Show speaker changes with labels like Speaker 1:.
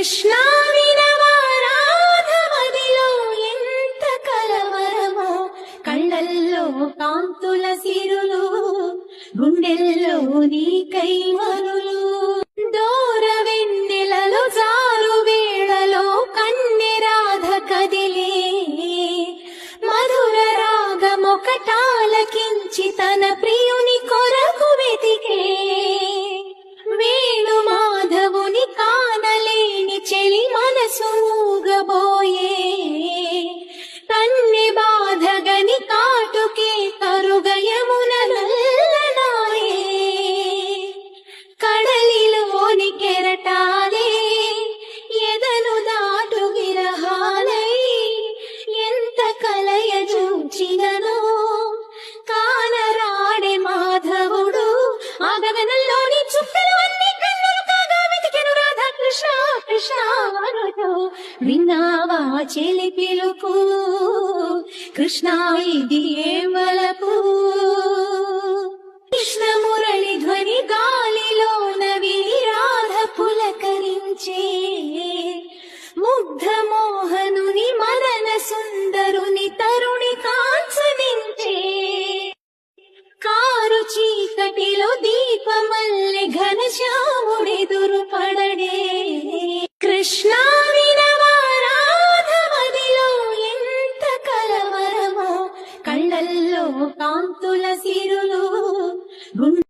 Speaker 1: కృష్ణ వినవా రాధమదిలో ఎంత కలవరమో, కళ్ళల్లో కాంతుల సిరులు, గుండెల్లో నీ కైవరులు. దూర వెన్నెలలో జారు వేళలో కన్నె రాధ కదిలే, మధుర రాగమొకటాలకించి తన ప్రియుని కొరకు వెతికే. వేణు మాధవుని కానలేని చెలి మనసు మూగబోయే, కన్నె బాధగని కాటుకే కరుగయమున నల్లనాయే. కడలిలోని కెరటాలే ఎదను దాటు విరహాలై, ఎంత కలయ చూచిననో కానరాడే మాధవుడు. ఆ గగనంలోని చుక్కలు అన్ని కన్నులు కాగా వెతికెను రాధా కృష్ణ కృష్ణ అనుచు. విన్నావా చెలి పిలుపు, కృష్ణ ఇది ఏ వలపు. కృష్ణ మురళి ధ్వని గాలిలోన విని రాధ పులకరించే, ముగ్ధ మోహనుని మదన సుందరుని తరుణి కాంచనించే. కారు చీకటిలో దీపమల్లె ఘనశ్యాముడెదురు పడడే. కృష్ణ